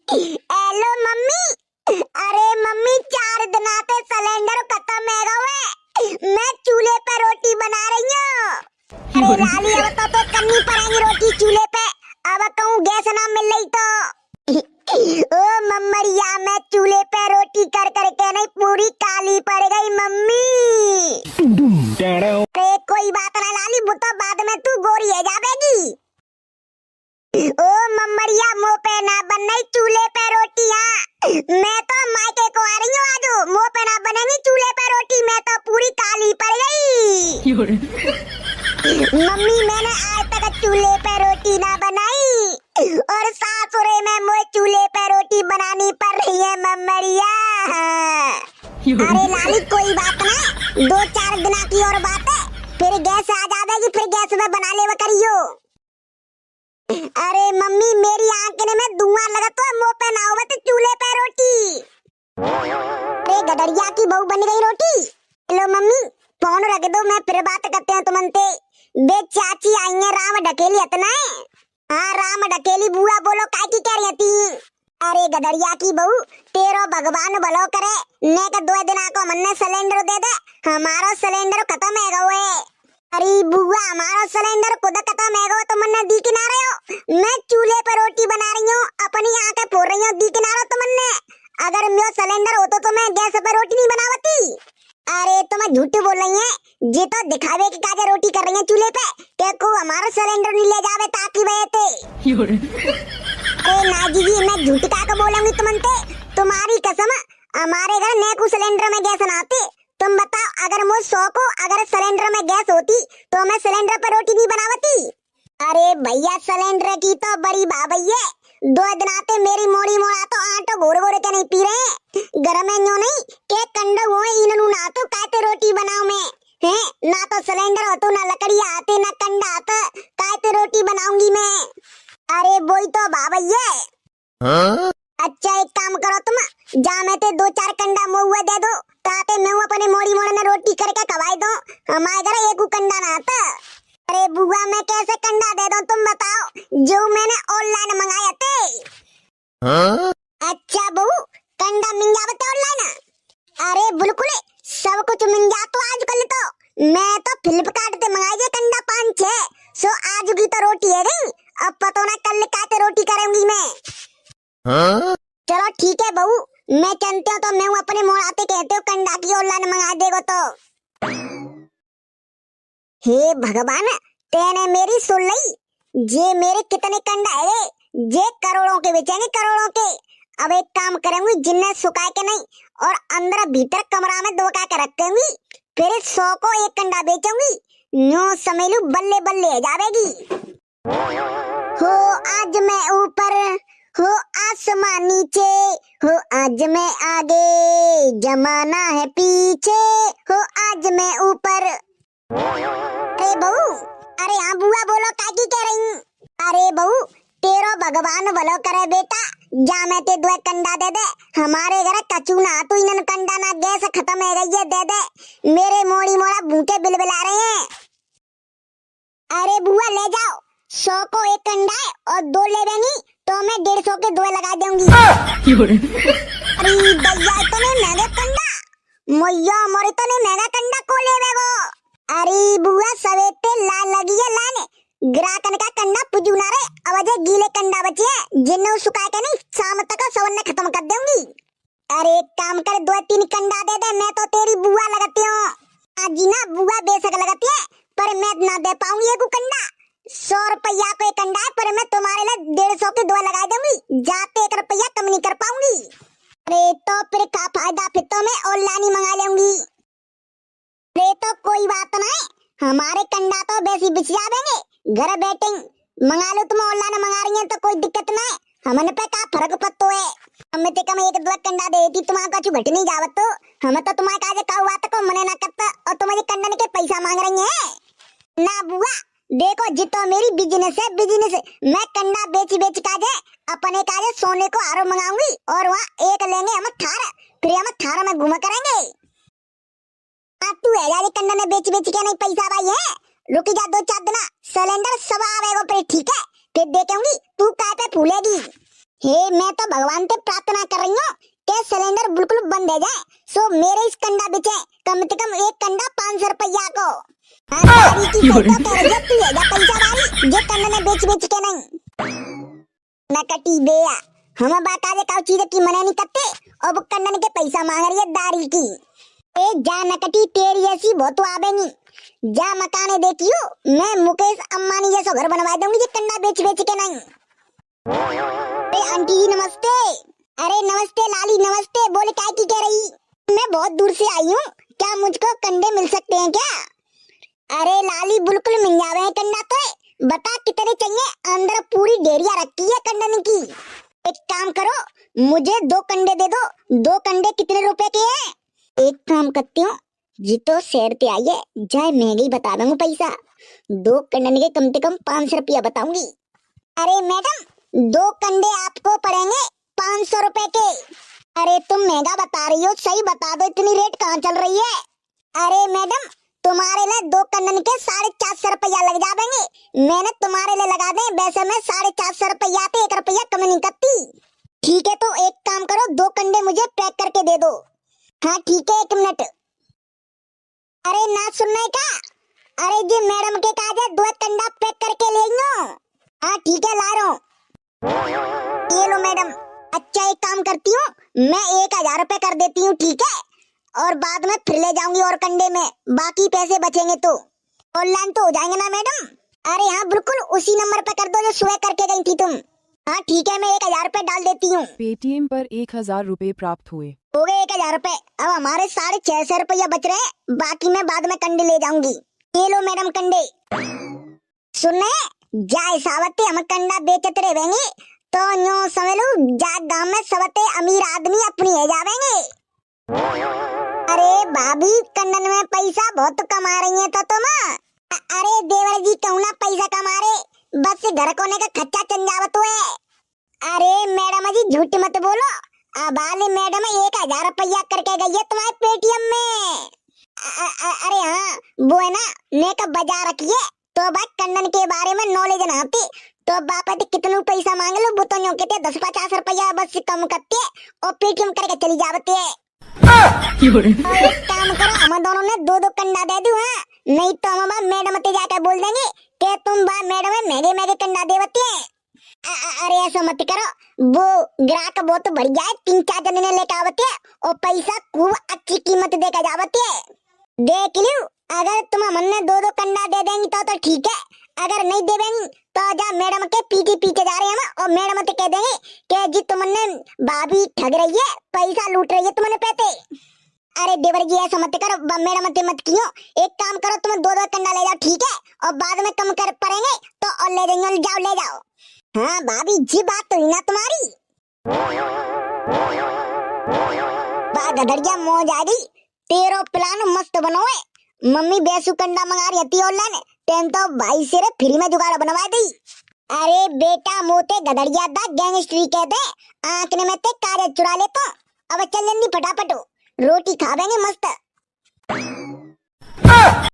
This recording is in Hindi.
Hello mummy. अरे मम्मी 4 दिन से सिलेंडर खत्म है गए। मैं चूल्हे पे रोटी बना रही हूँ। अरे लाली अब तो करनी पड़ेगी रोटी चूल्हे पे। अब कहूँ गैस ना मिल रही तो ओ मम्मड़िया मैं चूल्हे पे रोटी कर करके नहीं पूरी काली पड़ गई मम्मी। अरे कोई बात ना लाली, वो तो बाद में तू गोरी है जावेगी। ओ मम्मड़िया मुँह पे ना बनई चूल्हे पे रोटियां। मैं तो मायके को आ रही हूँ आज। मुँह पे ना बनेगी चूल्हे पे रोटी। मैं तो पूरी काली पड़ गई। मम्मी मैंने आज तक चूल्हे पे रोटी ना बनाई और सासुरे में मुझे चूल्हे पे रोटी बनानी पड़ रही है मम्मड़िया। अरे लाली कोई बात ना, 2-4 दिन की और बात है, फिर गैस आ जाएगी, फिर गैस में बना ले करियो। अरे मम्मी मेरी आंखें में धुआं लगा तो मुंह पे ना हो तो चूल्हे पे रोटी। अरे गडरिया की बहू बन गई रोटी। हेलो मम्मी फोन रख दो, मैं फिर बात करते हैं तुमसे। बे चाची आई है राम ढकेली इतना है। हाँ राम ढकेली बुआ बोलो काय की कह रही थी। अरे गडरिया की बहू तेरो भगवान भलो करे, ने का 2 दिन को मन्ने सिलेंडर दे दे, हमारा सिलेंडर खत्म है गए। अरे बुआ हमारा सिलेंडर खुद खत्म है गो तो मन्ने दी किनारे हो। मैं चूल्हे पर रोटी बना रही हूँ, अपनी आंखें फोड़ रही हूँ, दी किनारो तो मन्ने। अगर मेरा सिलेंडर हो तो मैं गैस पर रोटी नहीं बनावती। अरे तुम्हें झूठ बोल रही है, जी तो दिखावे की काजे रोटी कर रही है चूल्हे पे। देखो हमारा सिलेंडर नहीं ले जावे ताकि वजह थे। अरे नाजी जी मैं झूठ का बोलूंगी तुमसे, तुम्हारी कसम हमारे घर ने को सिलेंडर में गैस ना आते। तुम बताओ अगर मुझे 100 को अगर सिलेंडर में गैस होती तो मैं सिलेंडर पर रोटी नहीं बनावती। अरे भैया सिलेंडर की तो बड़ी बाबई है। 2 दिन आते मेरी मोड़ी मोड़ा तो आटो घोर घोर के नहीं पी रहे घर में न्यो नहीं के कंडो हो इननु ना तो काते रोटी बनाओ मैं हैं ना तो सिलेंडर हो तो ना लकड़ी आते ना कंडा आता काते रोटी बनाऊंगी मैं। अरे वही तो बाबई है। हाँ? अच्छा एक काम करो तुम, जा मैं ते 2-4 कंडा मुआ दे दो ताते मैं अपने मोड़ी मोड़ में रोटी करके खवाई दो। हमारे घर एक कंडा ना आता। अरे बुआ मैं कैसे कंडा दे दूं तुम बताओ, जो मैंने ऑनलाइन मंगाया थे। हाँ? अच्छा बहू कंडा मिल जावते ऑनलाइन। अरे बिल्कुल सब कुछ मिल जा तो आजकल तो। मैं तो फ्लिपकार्ट से मंगाई है कंडा 5-6 सो आज की तो रोटी है गई। अब पता ना कल काते रोटी करूंगी मैं। हाँ? चलो ठीक है बहू, मैं चलते हूँ तो मैं अपने मोड़ाते कहते हो कंडा की ऑनलाइन मंगा देगो तो। हे भगवान तेने मेरी सुन ली, जे मेरे कितने कंडा है, जे करोड़ों के बेचेंगे करोड़ों के। अब एक काम करूंगी जिन्हें सुखा के नहीं और अंदर भीतर कमरा में धोखा के रखूंगी, फिर 100 को एक कंडा बेचूंगी, न्यू समझ बल्ले बल्ले जावेगी। हो आज मैं ऊपर हो आसमान नीचे, हो आज मैं आगे जमाना है पीछे, हो आज मैं ऊपर। अरे बहू, अरे हाँ बुआ बोलो काकी कह रही। अरे बहू तेरो भगवान भलो करे बेटा, जा मैं ते 2 कंडा दे दे। हमारे घर कचू ना तो इन्हन कंडा ना गैस खत्म है गई है दे दे। मेरे मोड़ी मोड़ा भूखे बिलबिला रहे हैं। अरे बुआ ले जाओ, 100 को एक कंडा है और 2 ले देंगी तो मैं 150 के 2 लगा दूंगी। अरे भैया इतने महंगे कंडा, मैया मोरे इतने महंगा कंडा को ले वो। अरे बुआ सवेते लाल लगी है लाने, ग्राहकन का कंडा पुजूना रे। अब जे गीले कंडा बचे हैं जिन्हें सुखा के नहीं शाम तक सवरने खत्म कर दूंगी। अरे एक काम कर 2-3 कंडा दे दे, मैं तो तेरी बुआ लगाती हूँ। आज ना बुआ बेशक लगाती है पर मैं ना दे पाऊंगी एक कंडा। 100 रुपया को एक कंडा है पर मैं तुम्हारे लिए 150 के 2 लगा दूंगी, जाते 1 रुपया कम नहीं कर पाऊंगी। अरे तो फिर का फायदा, फिर तो मैं ऑनलाइन ही मंगा लूंगी। अरे तो कोई बात नहीं, हमारे कंडा तो बेसी बिछ जाएंगे, घर बैठे मंगा लो। तुम ऑनलाइन मंगा रही है तो कोई दिक्कत नहीं, हमने पे का फर्क पड़तो है। हमें ते कम 1-2 कंडा देती तुम्हारा कुछ घट नहीं जावत तो हमें तो तुम्हारे काजे का हुआ तो मने ना करता और तुम्हारे कंडा के पैसा मांग रही है ना। बुआ देखो जितो मेरी बिजनेस है, बिजनेस मैं कंडा बेच बेच काजे अपने काजे सोने को हारो मंगाऊंगी और वहाँ एक लेंगे हम थार, फिर हम थार में घूमा करेंगे। तू है यार कंडा ने बेच बेच के नहीं पैसा भाई है, रुक जा 2-4 दिन सिलेंडर सब आवेगा फिर ठीक है, फिर देखेंगी तू काय पे फूलेगी। हे मैं तो भगवान से प्रार्थना कर रही हूँ कि सिलेंडर बिल्कुल बंद हो जाए, सो मेरे इस कंडा बेचे कम से कम एक कंडा 500 रुपया को। दारी की सही तो कह रही है, तू है पैसा वाली जो कंडा ने बेच के नहीं नकटी बेया। हम बात आजे का चीज की मना नहीं करते और वो कंडन के पैसा मांग रही है दारी की। ए जा नकटी तेरी ऐसी बहुत आवेगी, जा मकाने देखियो मैं मुकेश अंबानी जैसा घर बनवा दूंगी ये कंडा बेच के नहीं। अरे आंटी जी नमस्ते। अरे नमस्ते लाली नमस्ते, बोले काय की कह रही? मैं बहुत दूर से आई हूँ, क्या मुझको कंडे मिल सकते हैं क्या? अरे लाली बिल्कुल मिल जावे हैं कंडा तो है। बता कितने चाहिए? अंदर पूरी डेरिया रखी है कंडन की। एक काम करो मुझे 2 कंडे दे दो। 2 कंडे कितने रुपए के हैं? एक काम करती हूँ जी तो शहर पे आई है, जाए महंगे ही बता दूंगा पैसा। 2 कंडन के कम से कम 500 रुपया बताऊंगी। अरे मैडम 2 कंडे आपको पड़ेंगे 500 रुपए के। अरे तुम महंगा बता रही हो, सही बता दो इतनी रेट कहाँ चल रही है? अरे मैडम तुम्हारे लिए 2 कंडन के 450 रुपया लग जाएंगे। मैंने तुम्हारे लिए लगा दे, वैसे मैं 450 रुपया पे 1 रुपया कम नहीं करती। ठीक है तो एक काम करो 2 कंडे मुझे पैक करके दे दो। हाँ ठीक है 1 मिनट। अरे ना सुनने का, अरे जी मैडम के काज है 2 कंडा पैक करके ले लो। हाँ ठीक है ला रहा हूँ। ये लो मैडम। अच्छा एक काम करती हूँ मैं 1000 रुपए कर देती हूँ, ठीक है? और बाद में फिर ले जाऊंगी और कंडे में, बाकी पैसे बचेंगे तो ऑनलाइन तो हो जाएंगे ना मैडम? अरे हाँ बिल्कुल उसी नंबर पे कर दो जो सुबह करके गई थी तुम। हाँ ठीक है मैं 1000 रुपए डाल देती हूँ। पेटीएम पर 1000 रुपए प्राप्त हुए। हो गए 1000 रुपए। अब हमारे 650 रुपया बच रहे हैं, बाकी मैं बाद में कंडे ले जाऊंगी। ये लो मैडम कंडे। सुनने जाए सावते हम कंडा बेचते रहेंगे तो यूं समझ लो जा गांव में सबते अमीर आदमी अपनी है जावेंगे। अरे भाभी कंडन में पैसा बहुत कमा रही है तो तुम। अरे देवर जी क्यों ना पैसा कमा रहे, बस घर कोने का खर्चा चल जावत है। अरे मैडम जी झूठ मत बोलो, अब वाले मैडम 1000 रुपया करके गई है तुम्हारे पेटीएम में। अरे हाँ वो है ना ने का बाजार रखिए तो बात कंडन के बारे में नॉलेज ना होती तो बाप कितने पैसा मांग लो वो तो यूं कहते 10-50 रुपया बस कम करते और पेटीएम करके चली जावते है। एक काम करो हम दोनों ने 2-2 कंडा दे दूं, हाँ? नहीं तो हम मैडम ते जाकर बोल देंगे कि तुम बा मैडम महंगे कंडा देवती है। अरे ऐसा मत करो, वो ग्राहक बहुत बढ़िया है, 3-4 जने ने लेकर आवते है और पैसा खूब अच्छी कीमत देकर जावती है। देख लियो अगर तुम हमने 2-2 कंडा दे देंगी तो ठीक है, अगर नहीं दे देंगी तो जा मैडम के पीछे जा रहे हैं हम और मैडम ते कह देंगे कि जी तुमने भाभी ठग रही है, पैसा लूट रही है तुमने पैसे। अरे देवर जी ऐसा मत करो, मैडम ते मत कियो। एक काम करो तुम 2-2 कंडा ले जाओ, ठीक है? और बाद में कम कर पड़ेंगे तो और ले जाएंगे, ले जाओ। हाँ भाभी जी बात तो ही ना तुम्हारी। बा गधड़िया मौज आ गई, तेरो प्लान मस्त बनो है। मम्मी बेसु कंडा मंगा रही थी ऑनलाइन, तेन तो भाई से रे फ्री में जुगाड़ बनवा दी। अरे बेटा मोते गधड़िया दा गैंगस्ट्री कहते, आंखने में ते कागज चुरा ले तो। अब चल जल्दी फटाफट रोटी खा लेंगे मस्त।